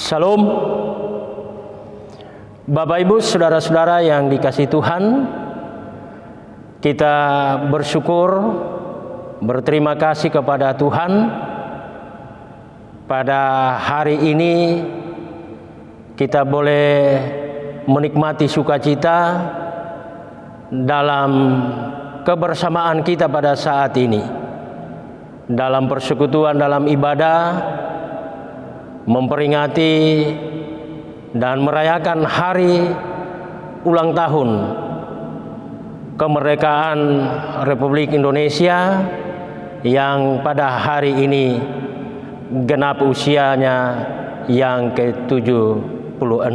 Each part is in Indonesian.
Salam, Bapak Ibu, saudara-saudara yang dikasihi Tuhan, kita bersyukur, berterima kasih kepada Tuhan. Pada hari ini kita boleh menikmati sukacita dalam kebersamaan kita pada saat ini, dalam persekutuan, dalam ibadah, memperingati dan merayakan hari ulang tahun kemerdekaan Republik Indonesia yang pada hari ini genap usianya yang ke-76.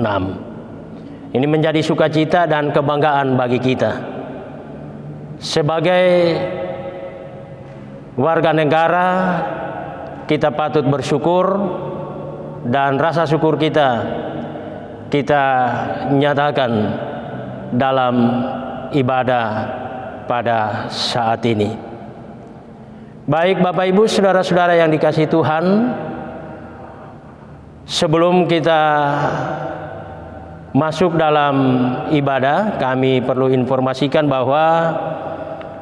Ini menjadi sukacita dan kebanggaan bagi kita. Sebagai warga negara, kita patut bersyukur, dan rasa syukur kita nyatakan dalam ibadah pada saat ini. Baik Bapak Ibu, saudara-saudara yang dikasihi Tuhan, sebelum kita masuk dalam ibadah, kami perlu informasikan bahwa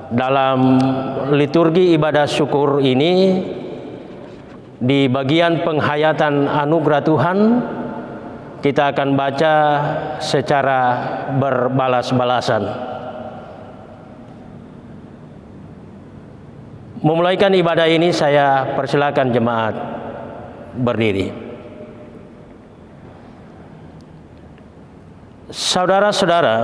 dalam liturgi ibadah syukur ini, di bagian penghayatan anugerah Tuhan, kita akan baca secara berbalas-balasan. Memulaikan ibadah ini, saya persilakan jemaat berdiri. Saudara-saudara,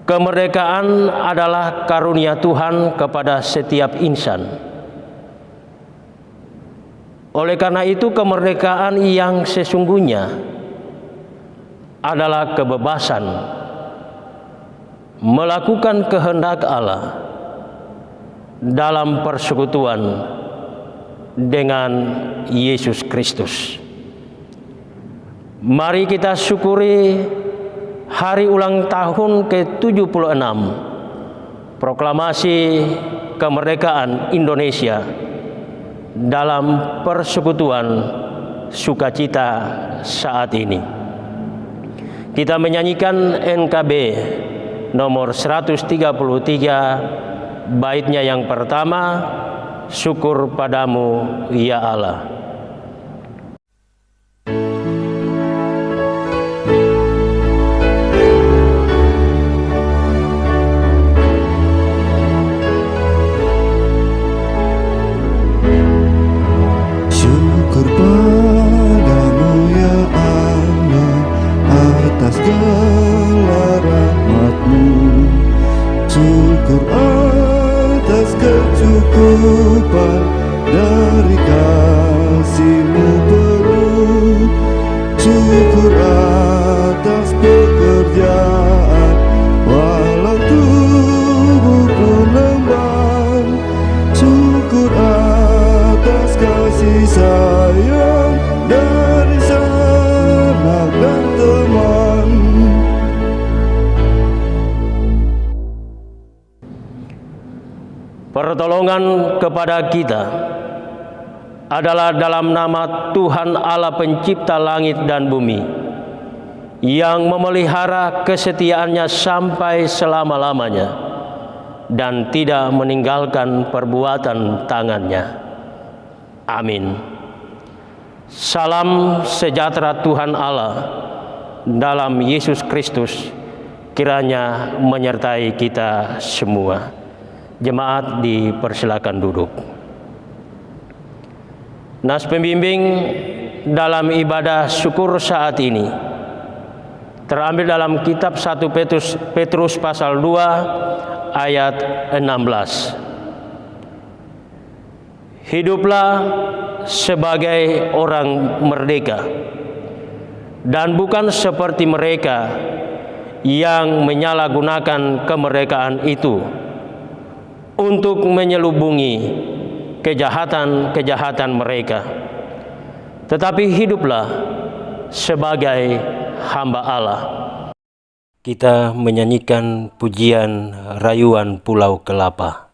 kemerdekaan adalah karunia Tuhan kepada setiap insan. Oleh karena itu, kemerdekaan yang sesungguhnya adalah kebebasan melakukan kehendak Allah dalam persekutuan dengan Yesus Kristus. Mari kita syukuri hari ulang tahun ke-76 proklamasi kemerdekaan Indonesia dalam persekutuan sukacita saat ini. Kita menyanyikan NKB nomor 133, baitnya yang pertama, syukur padamu ya Allah. Segala rahmat-Mu, syukur atas kecukupan dari kasih-Mu penuh, syukur atas pekerjaan walau tubuh pun lemah, syukur atas kasih sayang dari sanak dan teman. Pertolongan kepada kita adalah dalam nama Tuhan Allah pencipta langit dan bumi, yang memelihara kesetiaannya sampai selama-lamanya dan tidak meninggalkan perbuatan tangannya. Amin. Salam sejahtera Tuhan Allah dalam Yesus Kristus kiranya menyertai kita semua. Jemaat dipersilakan duduk. Nas pembimbing dalam ibadah syukur saat ini terambil dalam kitab 1 Petrus pasal 2 ayat 16. Hiduplah sebagai orang merdeka dan bukan seperti mereka yang menyalahgunakan kemerdekaan itu untuk menyelubungi kejahatan-kejahatan mereka, tetapi hiduplah sebagai hamba Allah. Kita menyanyikan pujian Rayuan Pulau Kelapa.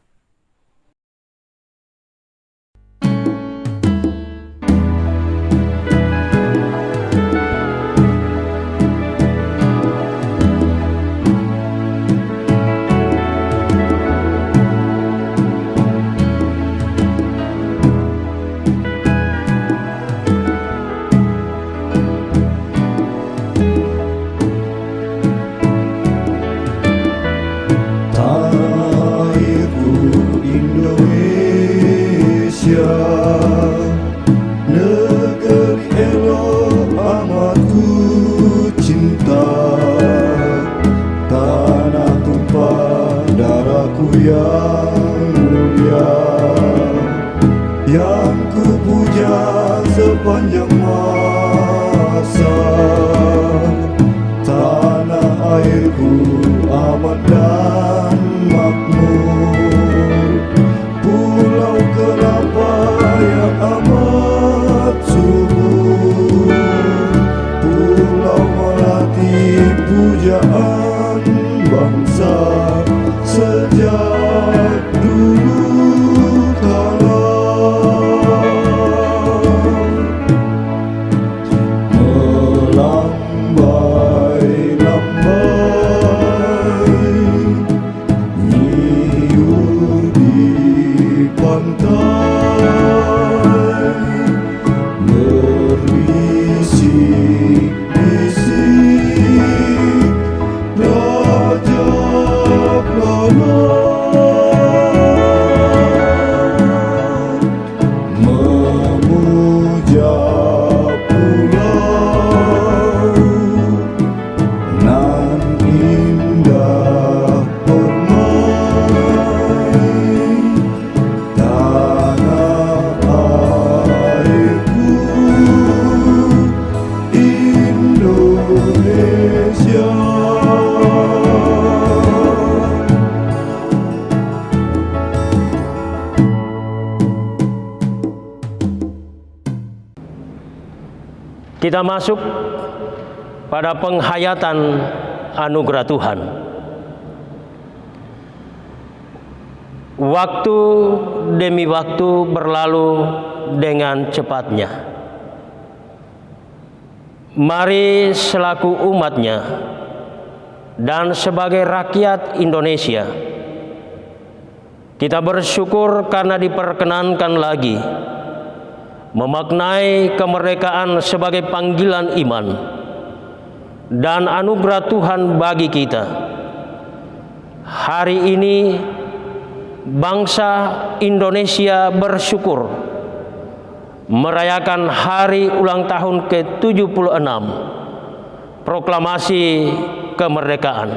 Indonesia, negeri elok amat ku cinta. Tanah tumpah darahku yang mulia, yang ku puja sepanjang masa. Tanah airku aman dan makmur, pulau kelapa yang amat subur, pulau melati pujaan bangsa sejak dulu kala. Melambai-lambai nyiur di pantai, berbisik-bisik lajak lalat, memuja pulau nan indah permai. Tanah airku Indonesia. Kita masuk pada penghayatan anugerah Tuhan. Waktu demi waktu berlalu dengan cepatnya. Mari selaku umatnya dan sebagai rakyat Indonesia, kita bersyukur karena diperkenankan lagi memaknai kemerdekaan sebagai panggilan iman dan anugerah Tuhan bagi kita. Hari ini bangsa Indonesia bersyukur merayakan hari ulang tahun ke-76 proklamasi kemerdekaan.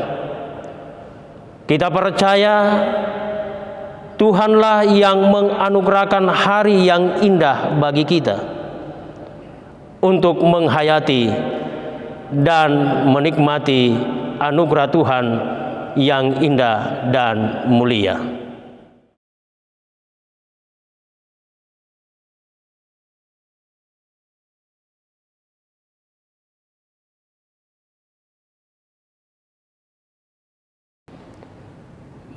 Kita percaya Tuhanlah yang menganugerahkan hari yang indah bagi kita untuk menghayati dan menikmati anugerah Tuhan yang indah dan mulia.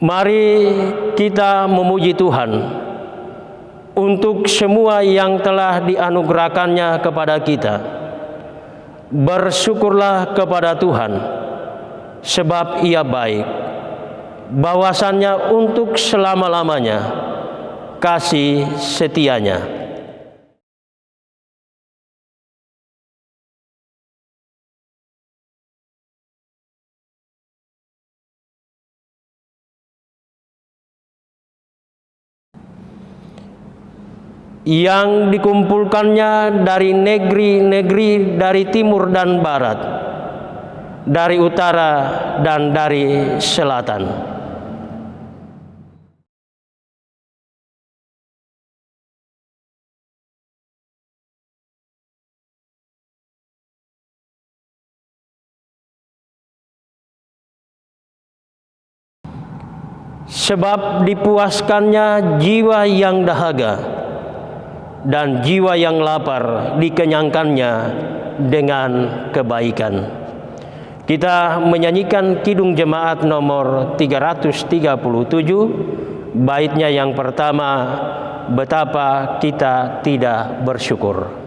Mari kita memuji Tuhan untuk semua yang telah dianugerahkannya kepada kita. Bersyukurlah kepada Tuhan, sebab Ia baik, bahwasannya untuk selama-lamanya kasih setianya. Yang dikumpulkannya dari negeri-negeri dari timur dan barat, dari utara dan dari selatan. Sebab dipuaskannya jiwa yang dahaga, dan jiwa yang lapar dikenyangkannya dengan kebaikan. Kita menyanyikan Kidung Jemaat nomor 337, baitnya yang pertama, betapa kita tidak bersyukur.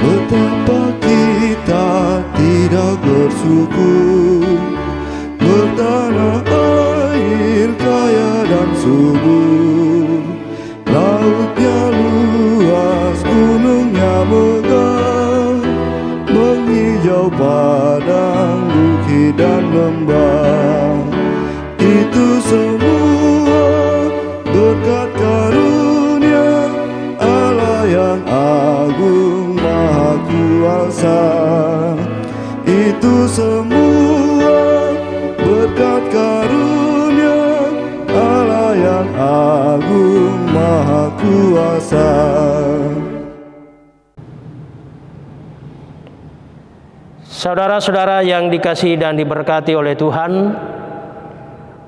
Betapa kita tidak bersyukur, bertanah air kaya dan subur, lautnya luas, gunungnya megah, berkat karunia Allah yang agung maha kuasa. Itu semua berkat karunia Allah yang agung maha kuasa. Saudara-saudara yang dikasihi dan diberkati oleh Tuhan,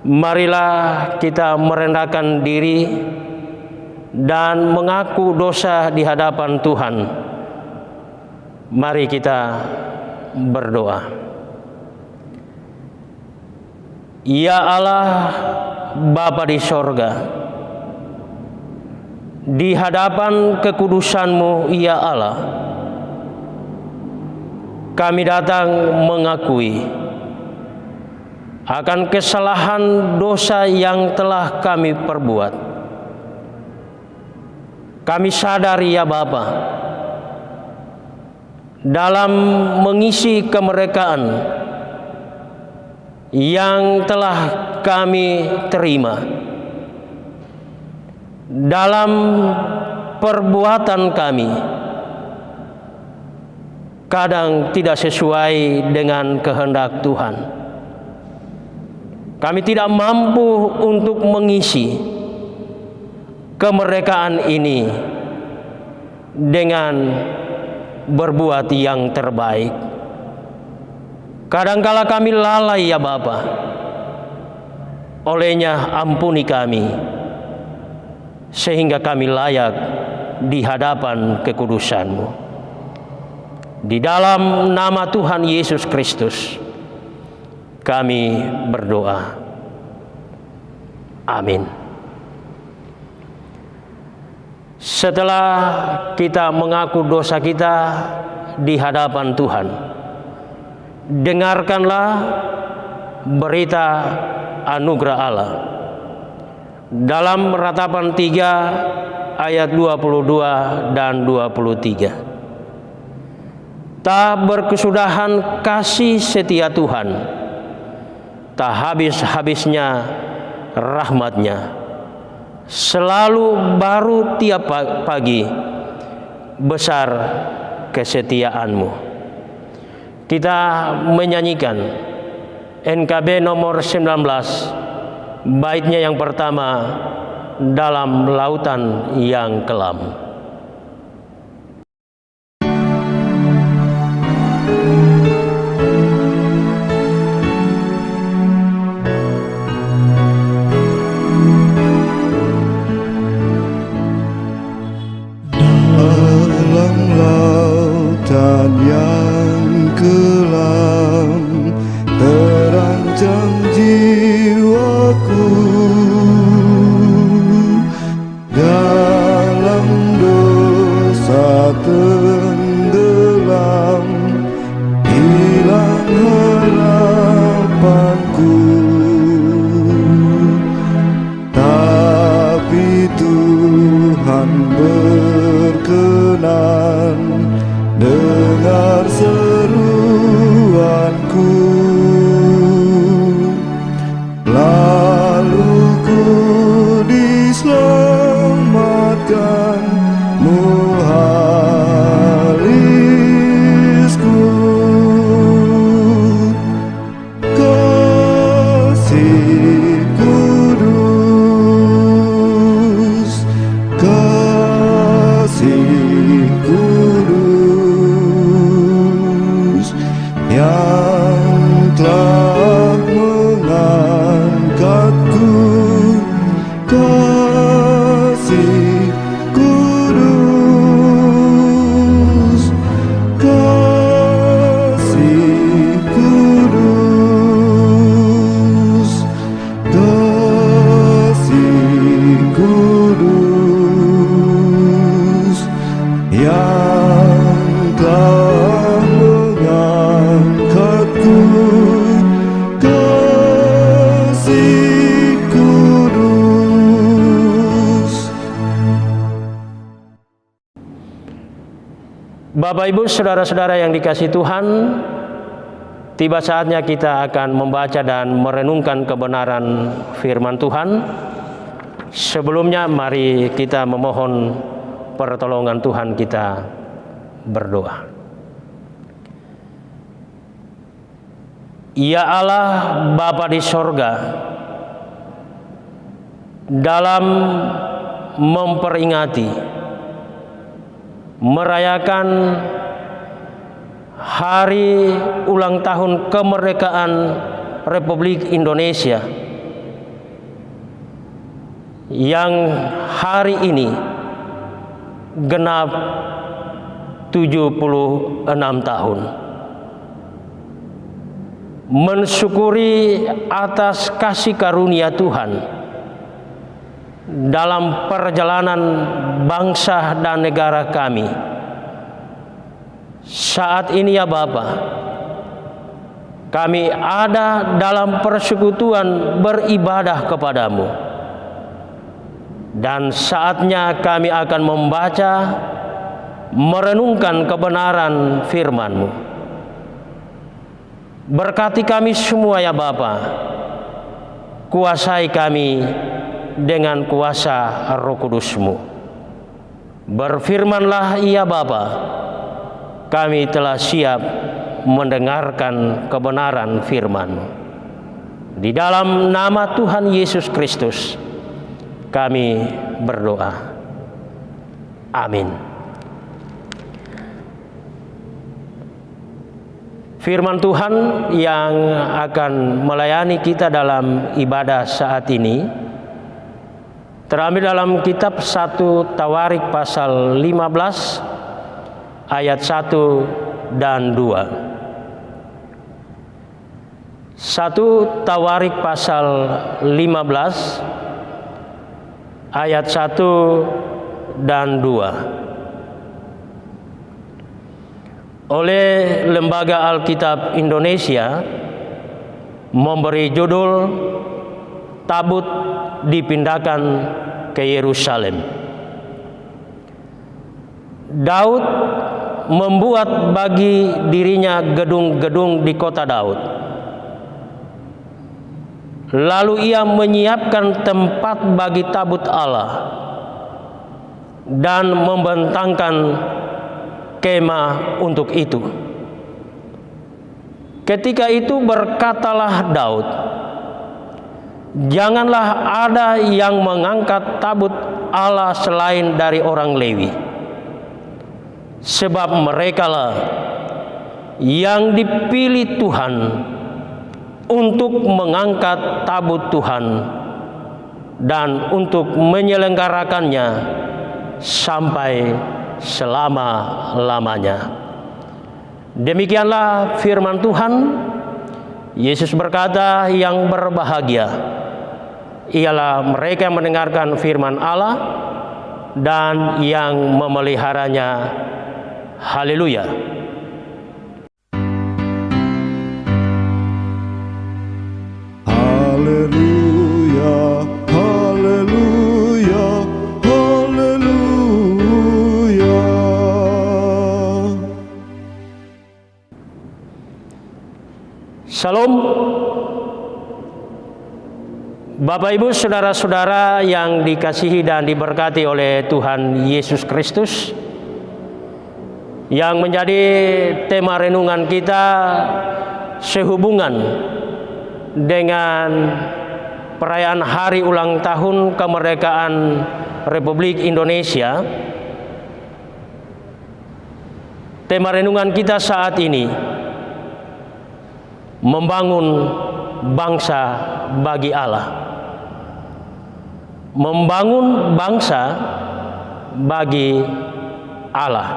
marilah kita merendahkan diri dan mengaku dosa di hadapan Tuhan. Mari kita berdoa. Ya Allah, Bapa di sorga, di hadapan kekudusan-Mu, ya Allah, kami datang mengakui akan kesalahan dosa yang telah kami perbuat. Kami sadari ya Bapa, dalam mengisi kemerdekaan yang telah kami terima, dalam perbuatan kami kadang tidak sesuai dengan kehendak Tuhan. Kami tidak mampu untuk mengisi kemerdekaan ini dengan berbuat yang terbaik. Kadangkala kami lalai ya Bapa. Olehnya ampuni kami, sehingga kami layak di hadapan kekudusan-Mu. Di dalam nama Tuhan Yesus Kristus kami berdoa. Amin. Setelah kita mengaku dosa kita di hadapan Tuhan, dengarkanlah berita anugerah Allah. Dalam Ratapan 3 ayat 22 dan 23. Tak berkesudahan kasih setia Tuhan, tak habis-habisnya rahmat-Nya, selalu baru tiap pagi, besar kesetiaan-Mu. Kita menyanyikan NKB nomor 19, baitnya yang pertama, dalam lautan yang kelam. Dalam lautan yang kelam terancam jiwaku, dalam dosa tenggelam, hilang harapanku. Tapi Tuhan berkenan dengar seruanku, lalu ku diselamatkan muharisku. Kasih kudus, kasih kudus yang telah mengangkatku. Kasih kudus, kasih kudus, kasih kudus yang telah mengangkatku. Kasih kudus. Bapak Ibu saudara-saudara yang dikasihi Tuhan, tiba saatnya kita akan membaca dan merenungkan kebenaran firman Tuhan. Sebelumnya mari kita memohon pertolongan Tuhan, kita berdoa. Ya Allah Bapa di sorga, dalam memperingati, merayakan hari ulang tahun kemerdekaan Republik Indonesia yang hari ini genap 76 tahun. Mensyukuri atas kasih karunia Tuhan dalam perjalanan bangsa dan negara kami. Saat ini ya Bapa, kami ada dalam persekutuan beribadah kepadamu. Dan saatnya kami akan membaca, merenungkan kebenaran firman-Mu. Berkati kami semua ya Bapa, kuasai kami dengan kuasa Roh Kudus-Mu. Berfirmanlah ya Bapa, kami telah siap mendengarkan kebenaran firman-Mu. Di dalam nama Tuhan Yesus Kristus kami berdoa. Amin. Firman Tuhan yang akan melayani kita dalam ibadah saat ini terambil dalam kitab 1 Tawarik pasal 15 ayat 1 dan 2. 1 Tawarik pasal 15 ayat 1 dan 2. Oleh Lembaga Alkitab Indonesia memberi judul Tabut dipindahkan ke Yerusalem. Daud membuat bagi dirinya gedung-gedung di kota Daud. Lalu ia menyiapkan tempat bagi tabut Allah dan membentangkan kemah untuk itu. Ketika itu berkatalah Daud, "Janganlah ada yang mengangkat tabut Allah selain dari orang Lewi, sebab merekalah yang dipilih Tuhan untuk mengangkat tabut Tuhan dan untuk menyelenggarakannya sampai selama-lamanya." Demikianlah firman Tuhan. Yesus berkata, yang berbahagia ialah mereka yang mendengarkan firman Allah dan yang memeliharanya. Haleluya. Haleluya, haleluya, haleluya. Shalom. Bapak Ibu saudara-saudara yang dikasihi dan diberkati oleh Tuhan Yesus Kristus, yang menjadi tema renungan kita sehubungan dengan perayaan hari ulang tahun kemerdekaan Republik Indonesia. Tema renungan kita saat ini membangun bangsa bagi Allah. Membangun bangsa bagi Allah.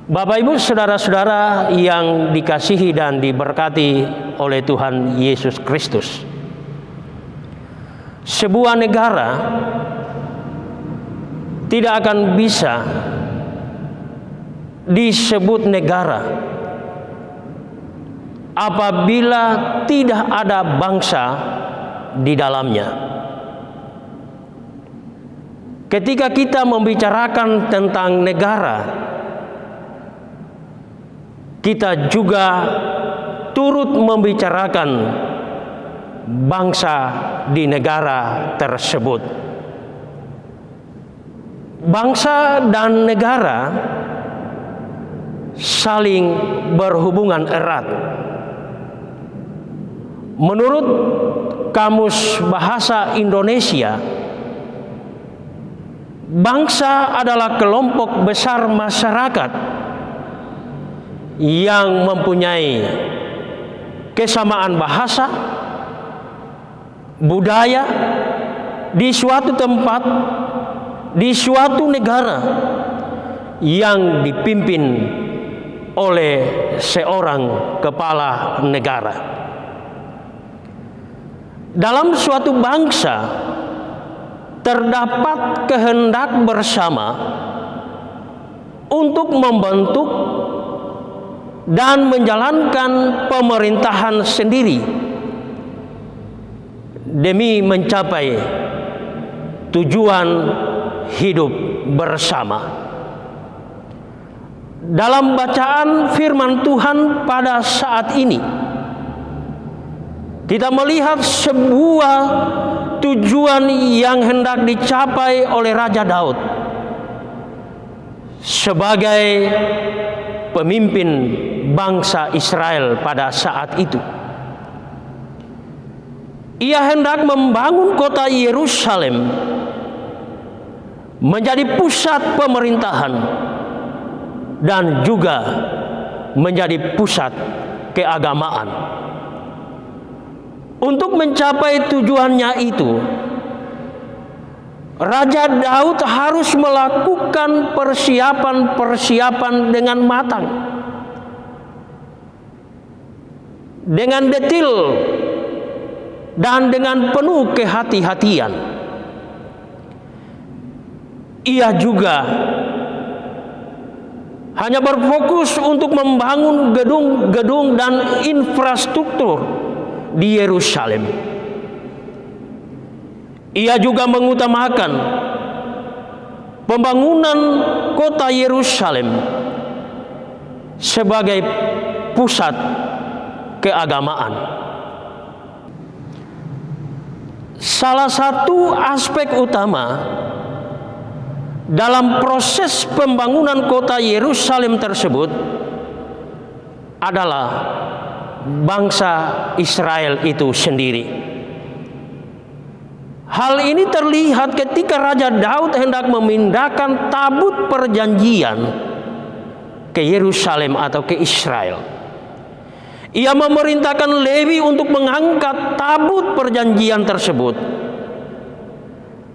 Bapak Ibu saudara-saudara yang dikasihi dan diberkati oleh Tuhan Yesus Kristus, sebuah negara tidak akan bisa disebut negara apabila tidak ada bangsa di dalamnya. Ketika kita membicarakan tentang negara, kita juga turut membicarakan bangsa di negara tersebut. Bangsa dan negara saling berhubungan erat. Menurut Kamus Bahasa Indonesia, bangsa adalah kelompok besar masyarakat yang mempunyai kesamaan bahasa, budaya di suatu tempat, di suatu negara yang dipimpin oleh seorang kepala negara. Dalam suatu bangsa terdapat kehendak bersama untuk membentuk dan menjalankan pemerintahan sendiri demi mencapai tujuan hidup bersama. Dalam bacaan firman Tuhan pada saat ini, kita melihat sebuah tujuan yang hendak dicapai oleh Raja Daud sebagai pemimpin bangsa Israel pada saat itu. Ia hendak membangun kota Yerusalem menjadi pusat pemerintahan dan juga menjadi pusat keagamaan. Untuk mencapai tujuannya itu, Raja Daud harus melakukan persiapan-persiapan dengan matang, dengan detail, dan dengan penuh kehati-hatian. Ia juga hanya berfokus untuk membangun gedung-gedung dan infrastruktur di Yerusalem. Ia juga mengutamakan pembangunan kota Yerusalem sebagai pusat keagamaan. Salah satu aspek utama dalam proses pembangunan kota Yerusalem tersebut adalah bangsa Israel itu sendiri. Hal ini terlihat ketika Raja Daud hendak memindahkan tabut perjanjian ke Yerusalem atau ke Israel. Ia memerintahkan Lewi untuk mengangkat tabut perjanjian tersebut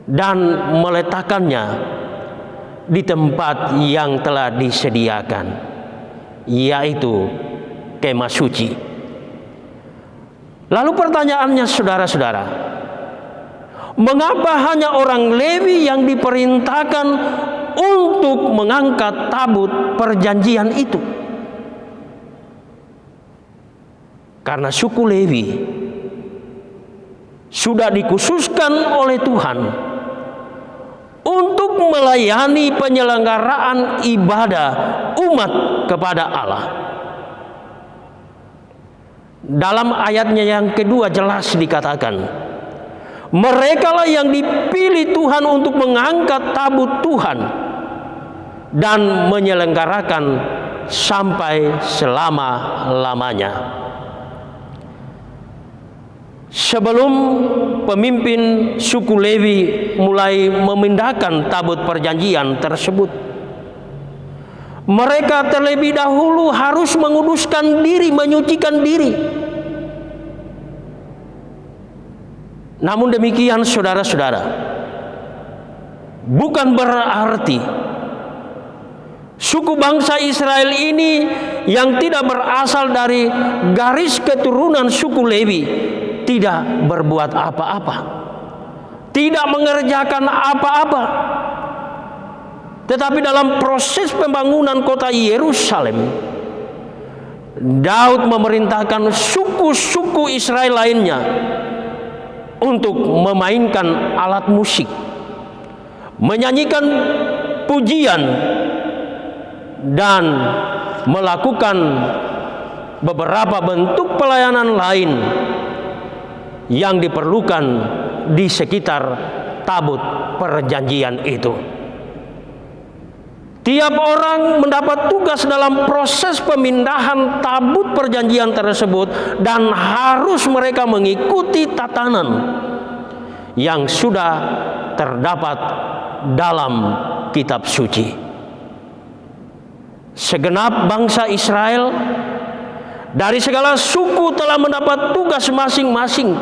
dan meletakkannya di tempat yang telah disediakan, yaitu kemah suci. Lalu pertanyaannya, saudara-saudara, mengapa hanya orang Lewi yang diperintahkan untuk mengangkat tabut perjanjian itu? Karena suku Lewi sudah dikhususkan oleh Tuhan untuk melayani penyelenggaraan ibadah umat kepada Allah. Dalam ayatnya yang kedua jelas dikatakan, merekalah yang dipilih Tuhan untuk mengangkat tabut Tuhan dan menyelenggarakan sampai selama-lamanya. Sebelum pemimpin suku Lewi mulai memindahkan tabut perjanjian tersebut, mereka terlebih dahulu harus menguduskan diri, menyucikan diri. Namun demikian, saudara-saudara, bukan berarti suku bangsa Israel ini yang tidak berasal dari garis keturunan suku Lewi tidak berbuat apa-apa, tidak mengerjakan apa-apa. Tetapi dalam proses pembangunan kota Yerusalem, Daud memerintahkan suku-suku Israel lainnya untuk memainkan alat musik, menyanyikan pujian, dan melakukan beberapa bentuk pelayanan lain yang diperlukan di sekitar tabut perjanjian itu. Tiap orang mendapat tugas dalam proses pemindahan tabut perjanjian tersebut, dan harus mereka mengikuti tatanan yang sudah terdapat dalam kitab suci. Segenap bangsa Israel dari segala suku telah mendapat tugas masing-masing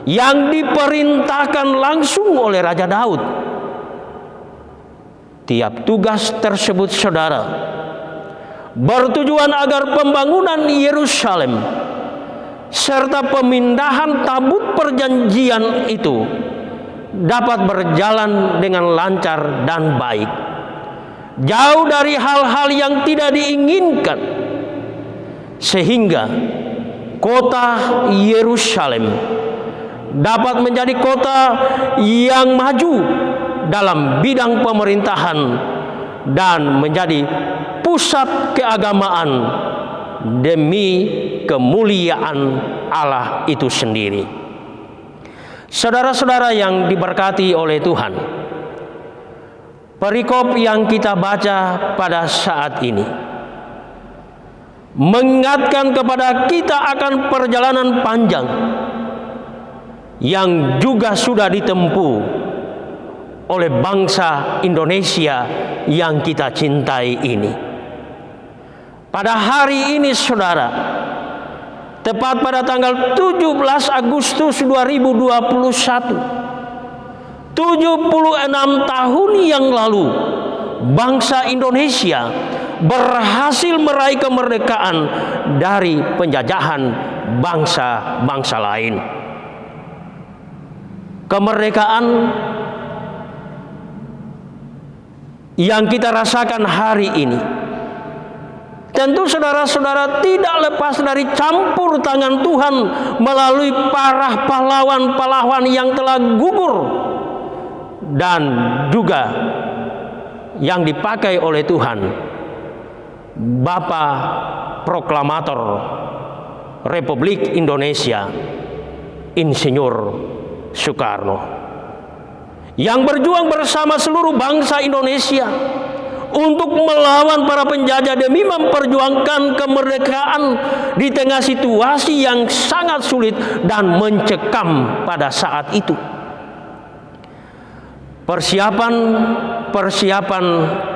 yang diperintahkan langsung oleh Raja Daud. Tiap tugas tersebut, saudara, bertujuan agar pembangunan Yerusalem serta pemindahan tabut perjanjian itu dapat berjalan dengan lancar dan baik, jauh dari hal-hal yang tidak diinginkan, sehingga kota Yerusalem dapat menjadi kota yang maju dalam bidang pemerintahan dan menjadi pusat keagamaan demi kemuliaan Allah itu sendiri. Saudara-saudara yang diberkati oleh Tuhan, perikop yang kita baca pada saat ini mengingatkan kepada kita akan perjalanan panjang yang juga sudah ditempuh oleh bangsa Indonesia yang kita cintai ini. Pada hari ini, saudara, tepat pada tanggal 17 Agustus 2021, 76 tahun yang lalu, bangsa Indonesia berhasil meraih kemerdekaan dari penjajahan bangsa-bangsa lain. Kemerdekaan yang kita rasakan hari ini tentu, saudara-saudara, tidak lepas dari campur tangan Tuhan melalui para pahlawan-pahlawan yang telah gugur dan juga yang dipakai oleh Tuhan, Bapak Proklamator Republik Indonesia Insinyur Soekarno, yang berjuang bersama seluruh bangsa Indonesia untuk melawan para penjajah demi memperjuangkan kemerdekaan di tengah situasi yang sangat sulit dan mencekam pada saat itu. Persiapan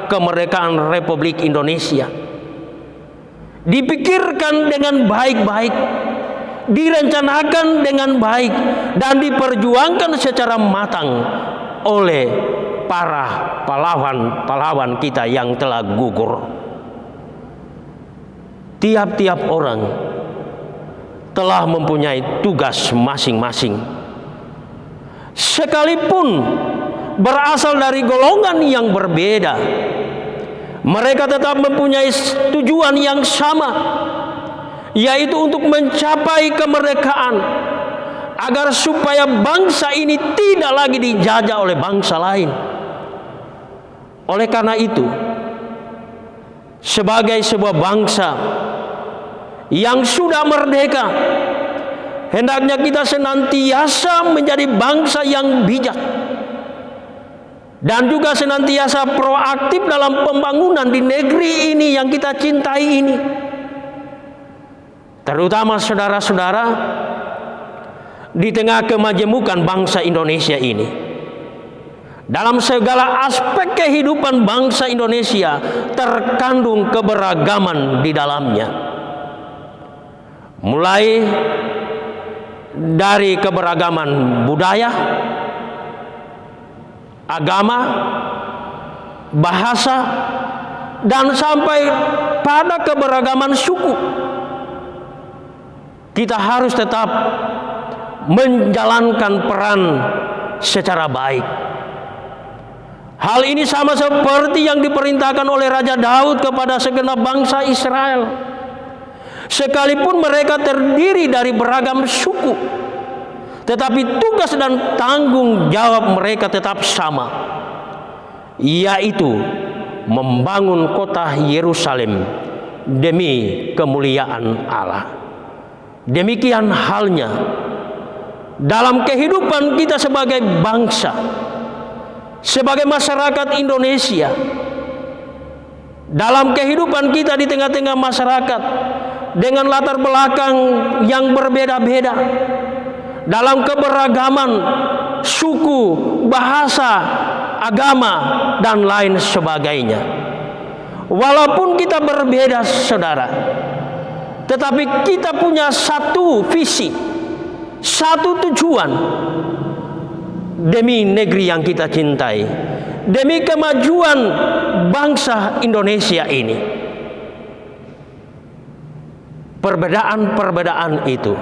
kemerdekaan Republik Indonesia dipikirkan dengan baik-baik, direncanakan dengan baik, dan diperjuangkan secara matang oleh para pahlawan-pahlawan kita yang telah gugur. Tiap-tiap orang telah mempunyai tugas masing-masing, sekalipun berasal dari golongan yang berbeda. Mereka tetap mempunyai tujuan yang sama, yaitu untuk mencapai kemerdekaan, agar supaya bangsa ini tidak lagi dijajah oleh bangsa lain. Oleh karena itu, sebagai sebuah bangsa yang sudah merdeka, hendaknya kita senantiasa menjadi bangsa yang bijak dan juga senantiasa proaktif dalam pembangunan di negeri ini yang kita cintai ini. Terutama, saudara-saudara, di tengah kemajemukan bangsa Indonesia ini, dalam segala aspek kehidupan bangsa Indonesia terkandung keberagaman di dalamnya. Mulai dari keberagaman budaya, agama, bahasa, dan sampai pada keberagaman suku. Kita harus tetap menjalankan peran secara baik. Hal ini sama seperti yang diperintahkan oleh Raja Daud kepada segenap bangsa Israel. Sekalipun mereka terdiri dari beragam suku, tetapi tugas dan tanggung jawab mereka tetap sama, yaitu membangun kota Yerusalem demi kemuliaan Allah. Demikian halnya dalam kehidupan kita sebagai bangsa, sebagai masyarakat Indonesia, dalam kehidupan kita di tengah-tengah masyarakat dengan latar belakang yang berbeda-beda, dalam keberagaman suku, bahasa, agama, dan lain sebagainya. Walaupun kita berbeda, saudara, tetapi kita punya satu visi, satu tujuan demi negeri yang kita cintai, demi kemajuan bangsa Indonesia ini. Perbedaan-perbedaan itu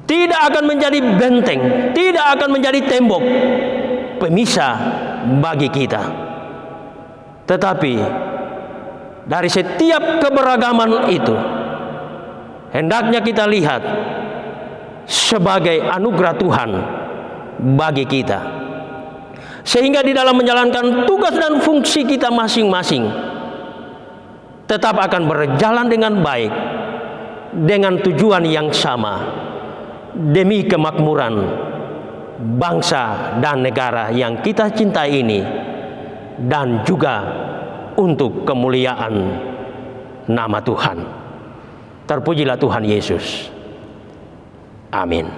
tidak akan menjadi benteng, tidak akan menjadi tembok pemisah bagi kita. Tetapi dari setiap keberagaman itu hendaknya kita lihat sebagai anugerah Tuhan bagi kita, sehingga di dalam menjalankan tugas dan fungsi kita masing-masing tetap akan berjalan dengan baik, dengan tujuan yang sama, demi kemakmuran bangsa dan negara yang kita cintai ini, dan juga untuk kemuliaan nama Tuhan. Terpujilah Tuhan Yesus. Amin.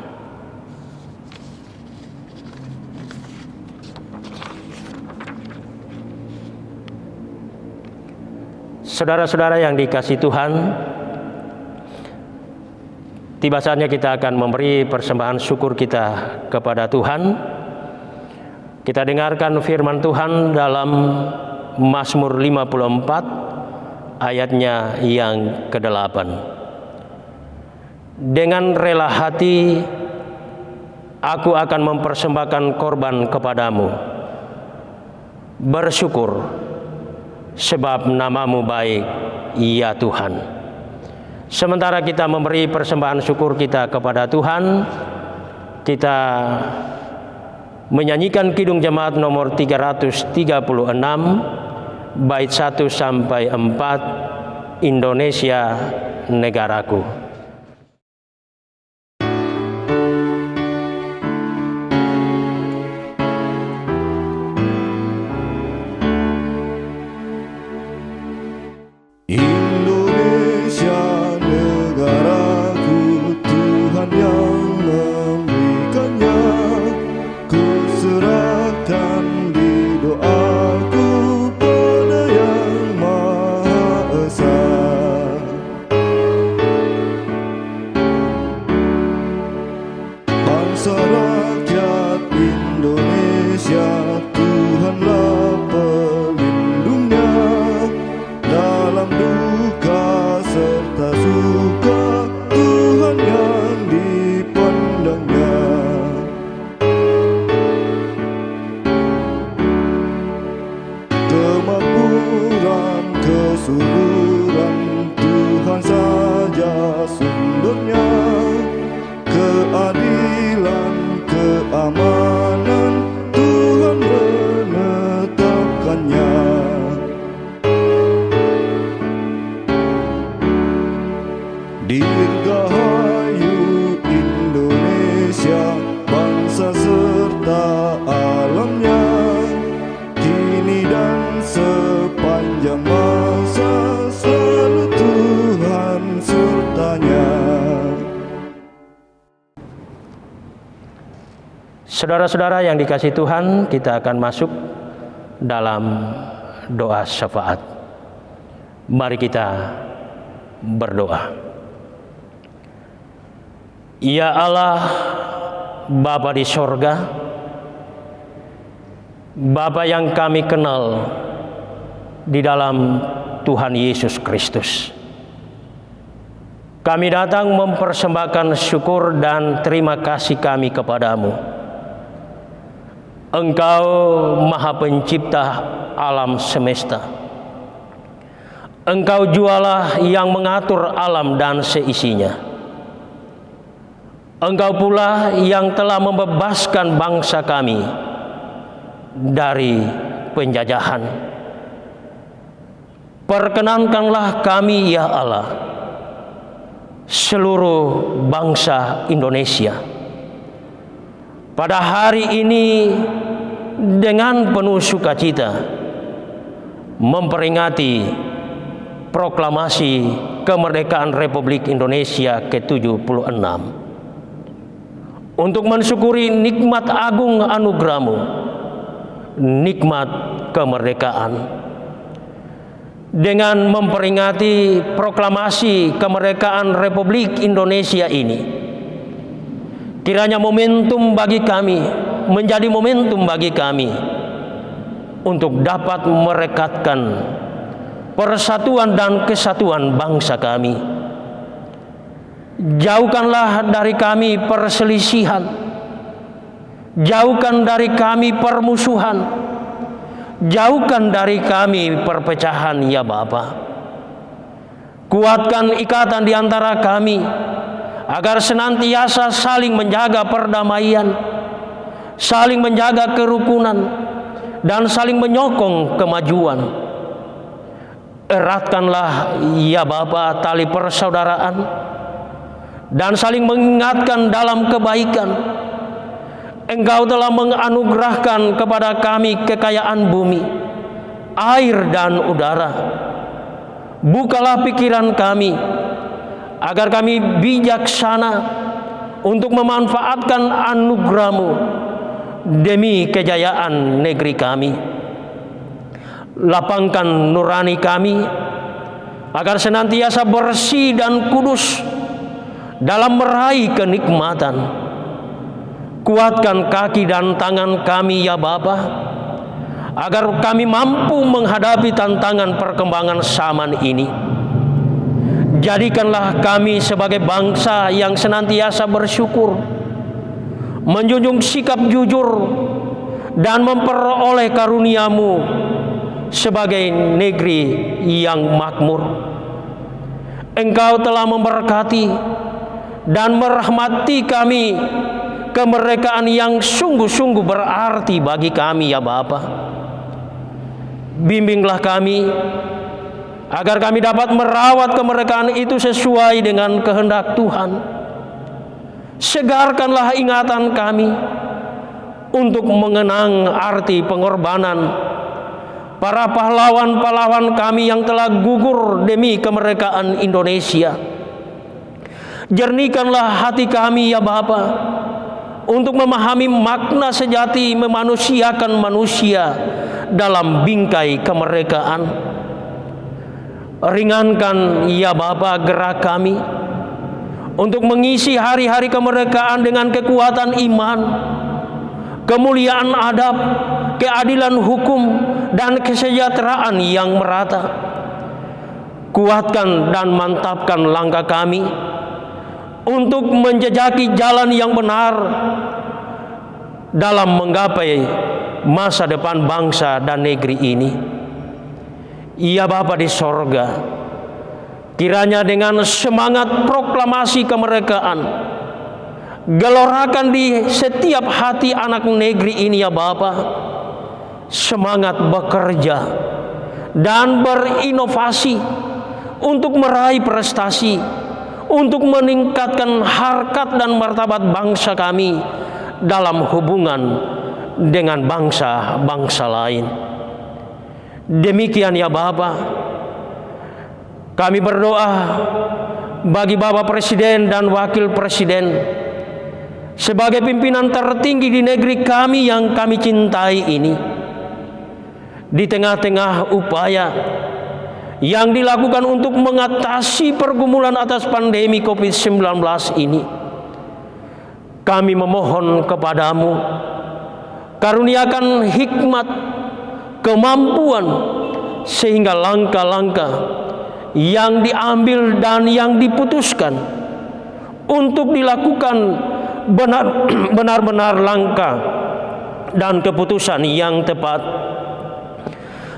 Saudara-saudara yang dikasihi Tuhan, tiba saatnya kita akan memberi persembahan syukur kita kepada Tuhan. Kita dengarkan firman Tuhan dalam Mazmur 54 ayatnya yang ke-8. Dengan rela hati aku akan mempersembahkan korban kepadamu, bersyukur sebab namamu baik, ya Tuhan. Sementara kita memberi persembahan syukur kita kepada Tuhan, kita menyanyikan Kidung Jemaat nomor 336 bait 1 sampai 4, Indonesia negaraku. Indonesia negaraku, Tuhan yang memberikannya, ku serahkan di doaku pada Yang Maha Esa. Bangsa rakyat Indonesia, Tuhanlah pelindungnya, dalam duka serta suka Tuhan yang dipandangnya. Kemakmuran, kesuburan Tuhan saja sumbernya, keadilan, keamanan Tuhan menetapkannya. Dirgahayu Indonesia, bangsa serta alamnya, kini dan sepanjang masa selalu Tuhan sertanya. Saudara-saudara yang dikasihi Tuhan, kita akan masuk dalam doa syafaat. Mari kita berdoa. Ya Allah, Bapa di sorga, Bapa yang kami kenal di dalam Tuhan Yesus Kristus, kami datang mempersembahkan syukur dan terima kasih kami kepadamu. Engkau Maha Pencipta alam semesta. Engkau jualah yang mengatur alam dan seisinya. Engkau pula yang telah membebaskan bangsa kami dari penjajahan. Perkenankanlah kami, ya Allah, seluruh bangsa Indonesia, pada hari ini dengan penuh sukacita memperingati proklamasi kemerdekaan Republik Indonesia ke-76, untuk mensyukuri nikmat agung anugerah-Mu, nikmat kemerdekaan. Dengan memperingati proklamasi kemerdekaan Republik Indonesia ini, kiranya momentum bagi kami, menjadi momentum bagi kami untuk dapat merekatkan persatuan dan kesatuan bangsa kami. Jauhkanlah dari kami perselisihan, jauhkan dari kami permusuhan, jauhkan dari kami perpecahan ya Bapa. Kuatkan ikatan di antara kami agar senantiasa saling menjaga perdamaian, saling menjaga kerukunan, dan saling menyokong kemajuan. Eratkanlah ya Bapa tali persaudaraan dan saling mengingatkan dalam kebaikan. Engkau telah menganugerahkan kepada kami kekayaan bumi, air dan udara. Bukalah pikiran kami agar kami bijaksana untuk memanfaatkan anugerah-Mu demi kejayaan negeri kami. Lapangkan nurani kami agar senantiasa bersih dan kudus dalam meraih kenikmatan. Kuatkan kaki dan tangan kami ya Bapa, agar kami mampu menghadapi tantangan perkembangan zaman ini. Jadikanlah kami sebagai bangsa yang senantiasa bersyukur, menjunjung sikap jujur, dan memperoleh karunia-Mu sebagai negeri yang makmur. Engkau telah memberkati dan merahmati kami kemerdekaan yang sungguh-sungguh berarti bagi kami ya Bapa. Bimbinglah kami agar kami dapat merawat kemerdekaan itu sesuai dengan kehendak Tuhan. Segarkanlah ingatan kami untuk mengenang arti pengorbanan para pahlawan-pahlawan kami yang telah gugur demi kemerdekaan Indonesia. Jernihkanlah hati kami ya Bapa untuk memahami makna sejati memanusiakan manusia dalam bingkai kemerdekaan. Ringankan ya Bapa gerak kami untuk mengisi hari-hari kemerdekaan dengan kekuatan iman, kemuliaan adab, keadilan hukum, dan kesejahteraan yang merata. Kuatkan dan mantapkan langkah kami untuk menjejaki jalan yang benar dalam menggapai masa depan bangsa dan negeri ini. Ya Bapa di sorga, kiranya dengan semangat proklamasi kemerdekaan, gelorakan di setiap hati anak negeri ini ya Bapa, semangat bekerja dan berinovasi untuk meraih prestasi, untuk meningkatkan harkat dan martabat bangsa kami dalam hubungan dengan bangsa-bangsa lain. Demikian ya Bapa, kami berdoa bagi Bapak Presiden dan Wakil Presiden sebagai pimpinan tertinggi di negeri kami yang kami cintai ini. Di tengah-tengah upaya yang dilakukan untuk mengatasi pergumulan atas pandemi COVID-19 ini, kami memohon kepadamu, karuniakan hikmat, kemampuan, sehingga langkah-langkah yang diambil dan yang diputuskan untuk dilakukan benar-benar langkah dan keputusan yang tepat,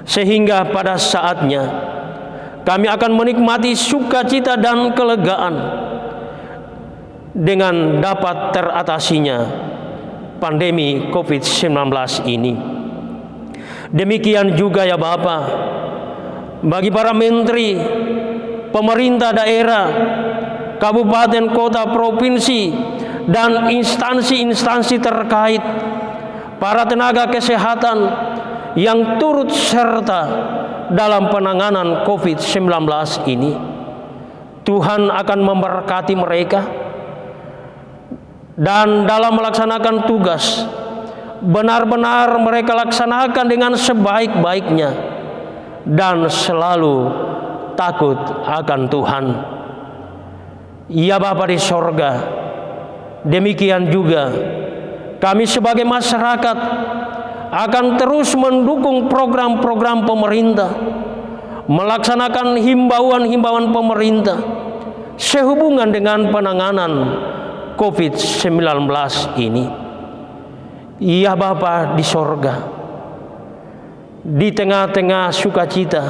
sehingga pada saatnya kami akan menikmati sukacita dan kelegaan dengan dapat teratasinya pandemi COVID-19 ini. Demikian juga ya Bapa, bagi para menteri, pemerintah daerah, kabupaten, kota, provinsi, dan instansi-instansi terkait, para tenaga kesehatan yang turut serta dalam penanganan COVID-19 ini. Tuhan akan memberkati mereka, dan dalam melaksanakan tugas benar-benar mereka laksanakan dengan sebaik-baiknya dan selalu takut akan Tuhan. Ya Bapa di sorga, demikian juga kami sebagai masyarakat akan terus mendukung program-program pemerintah, melaksanakan himbauan-himbauan pemerintah sehubungan dengan penanganan COVID-19 ini. Ya Bapa di sorga, di tengah-tengah sukacita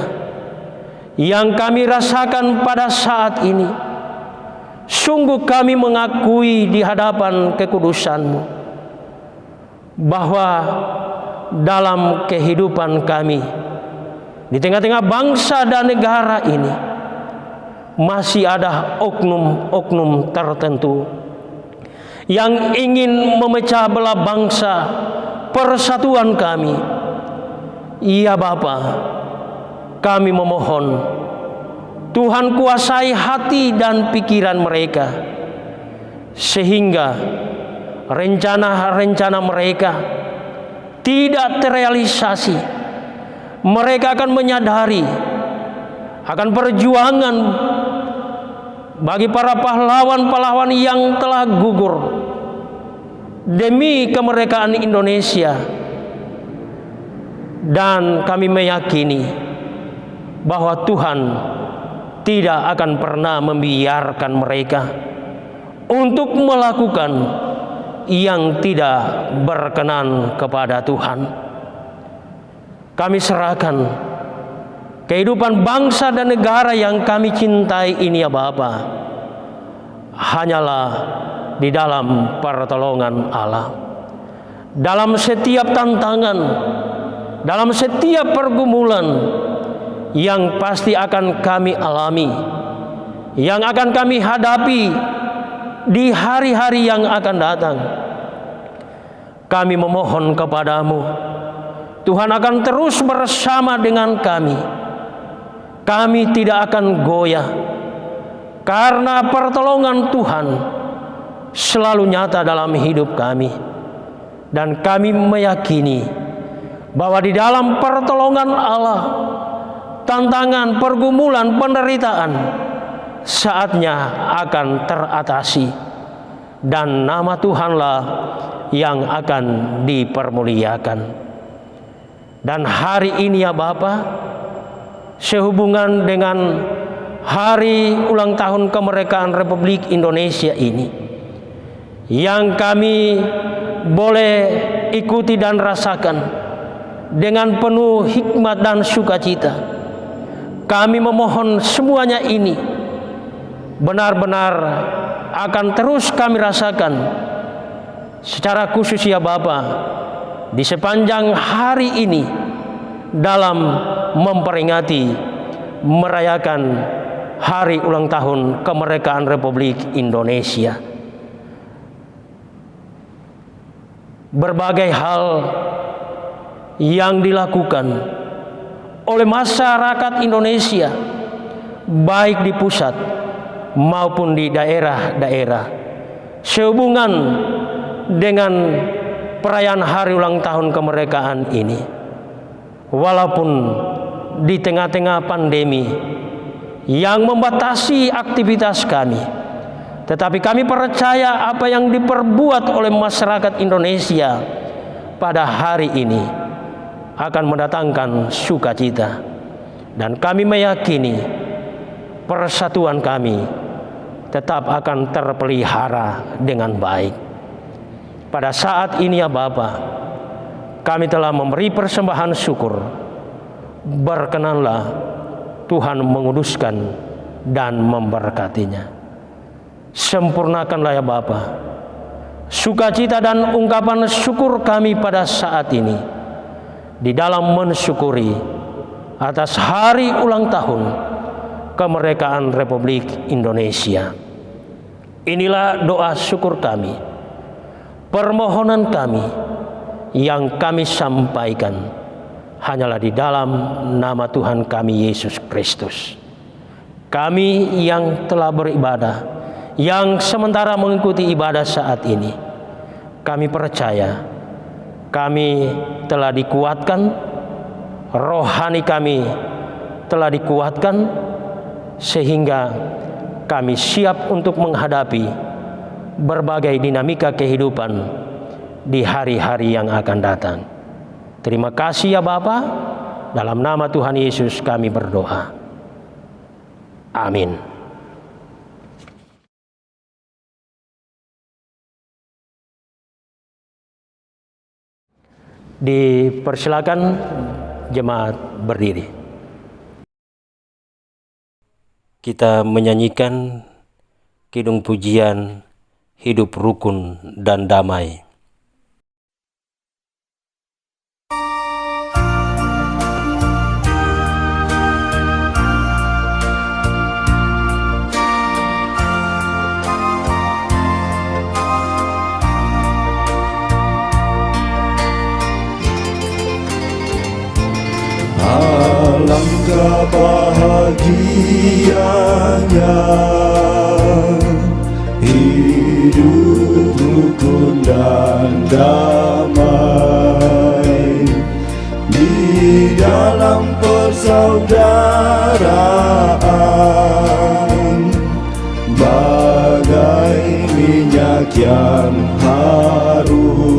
yang kami rasakan pada saat ini, sungguh kami mengakui di hadapan kekudusan-Mu bahwa dalam kehidupan kami, di tengah-tengah bangsa dan negara ini, masih ada oknum-oknum tertentu yang ingin memecah belah bangsa, persatuan kami. Iya Bapa, kami memohon Tuhan kuasai hati dan pikiran mereka, sehingga rencana-rencana mereka tidak terrealisasi. Mereka akan menyadari akan perjuangan bagi para pahlawan-pahlawan yang telah gugur demi kemerdekaan Indonesia. Dan kami meyakini bahwa Tuhan tidak akan pernah membiarkan mereka untuk melakukan yang tidak berkenan kepada Tuhan. Kami serahkan kehidupan bangsa dan negara yang kami cintai ini ya Bapa, hanyalah di dalam pertolongan Allah. Dalam setiap tantangan, dalam setiap pergumulan yang pasti akan kami alami, yang akan kami hadapi di hari-hari yang akan datang, kami memohon kepadamu, Tuhan akan terus bersama dengan kami. Kami tidak akan goyah, karena pertolongan Tuhan selalu nyata dalam hidup kami. Dan kami meyakini bahwa di dalam pertolongan Allah, tantangan, pergumulan, penderitaan saatnya akan teratasi, dan nama Tuhanlah yang akan dipermuliakan. Dan hari ini ya Bapa, sehubungan dengan hari ulang tahun kemerdekaan Republik Indonesia ini, yang kami boleh ikuti dan rasakan dengan penuh hikmat dan sukacita, kami memohon semuanya ini benar-benar akan terus kami rasakan secara khusus ya Bapa di sepanjang hari ini dalam memperingati, merayakan hari ulang tahun kemerdekaan Republik Indonesia. Berbagai hal yang dilakukan oleh masyarakat Indonesia, baik di pusat maupun di daerah-daerah, sehubungan dengan perayaan hari ulang tahun kemerdekaan ini. Walaupun di tengah-tengah pandemi yang membatasi aktivitas kami, tetapi kami percaya apa yang diperbuat oleh masyarakat Indonesia pada hari ini akan mendatangkan sukacita. Dan kami meyakini persatuan kami tetap akan terpelihara dengan baik. Pada saat ini ya Bapa, kami telah memberi persembahan syukur. Berkenanlah Tuhan menguduskan dan memberkatinya. Sempurnakanlah ya Bapa sukacita dan ungkapan syukur kami pada saat ini di dalam mensyukuri atas hari ulang tahun kemerdekaan Republik Indonesia. Inilah doa syukur kami permohonan kami yang kami sampaikan hanyalah di dalam nama Tuhan kami Yesus Kristus. Kami yang telah beribadah, yang sementara mengikuti ibadah saat ini, kami percaya kami telah dikuatkan, rohani kami telah dikuatkan, sehingga kami siap untuk menghadapi berbagai dinamika kehidupan di hari-hari yang akan datang. Terima kasih ya Bapa, dalam nama Tuhan Yesus kami berdoa. Amin. Dipersilakan jemaat berdiri. Kita menyanyikan kidung pujian Hidup Rukun dan Damai. Alangkah bahagianya hidup rukun dan damai di dalam persaudaraan, bagai minyak yang harum.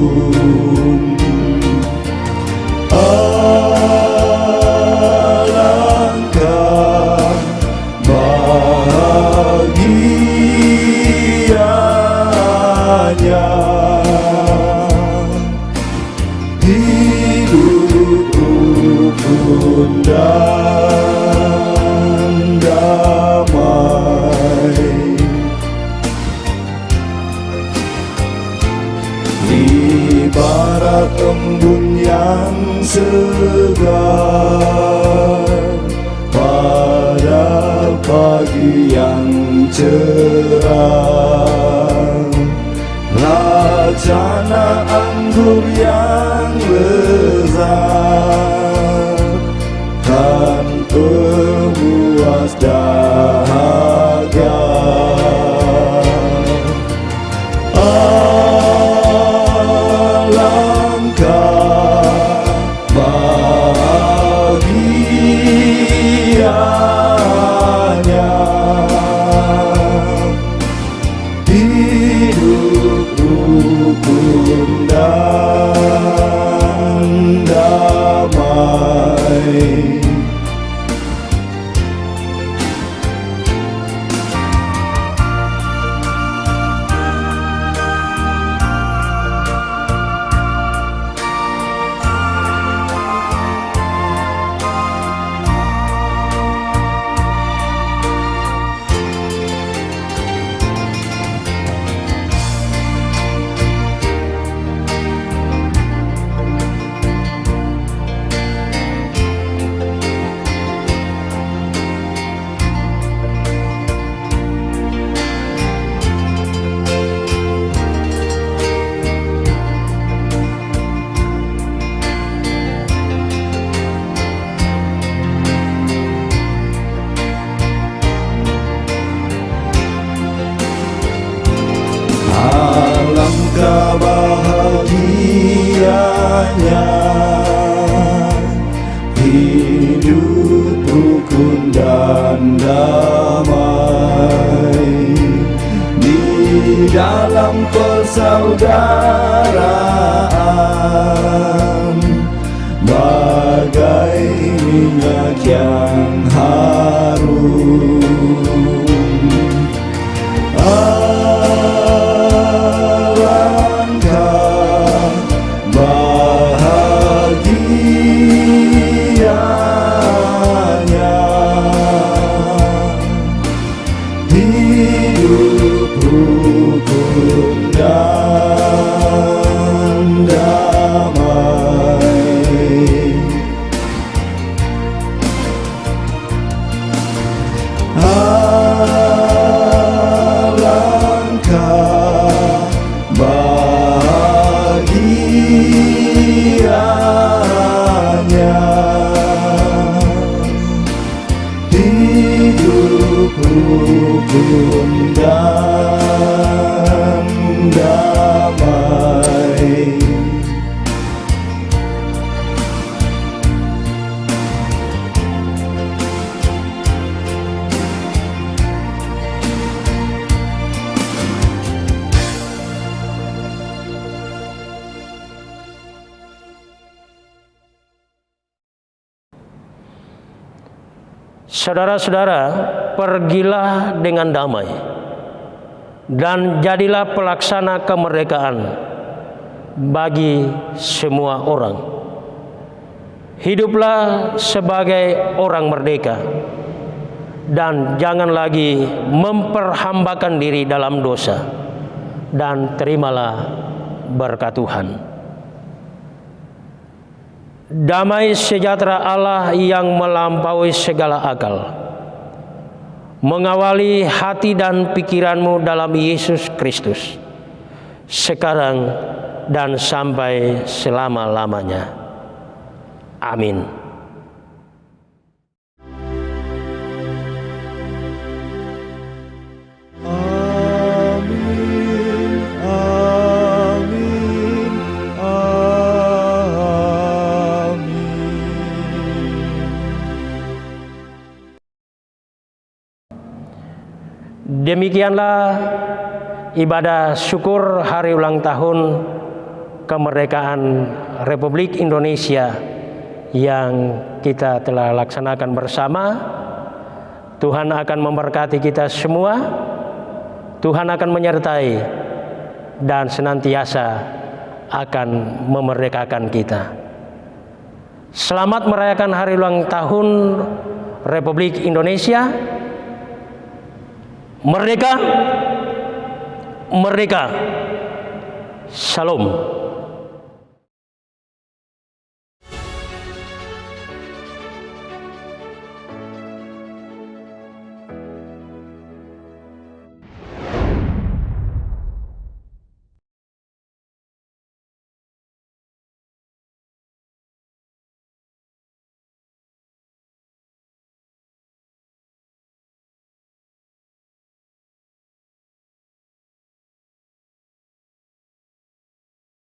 Alangkah bahagianya hidup rukun dan damai ibarat embun yang segar pada pagi yang cerah, laksana anggur yang lezat kan pemuas dahaga. Alangkah bahagianya hidup rukun dan damai. Alangkah bahagianya hidup rukun dan damai di dalam persaudaraan, bagai minyak yang harum. Alangkah bahagianya hidup rukun dan damai Saudara-saudara, pergilah dengan damai dan jadilah pelaksana kemerdekaan bagi semua orang. Hiduplah sebagai orang merdeka dan jangan lagi memperhambakan diri dalam dosa, dan terimalah berkat Tuhan. Damai sejahtera Allah yang melampaui segala akal mengawali hati dan pikiranmu dalam Yesus Kristus, sekarang dan sampai selama-lamanya. Amin. Amin, amin, amin. Demikianlah ibadah syukur hari ulang tahun kemerdekaan Republik Indonesia yang kita telah laksanakan bersama. Tuhan akan memberkati kita semua. Tuhan akan menyertai dan senantiasa akan memerdekakan kita. Selamat merayakan hari ulang tahun Republik Indonesia. Merdeka, merdeka. Shalom.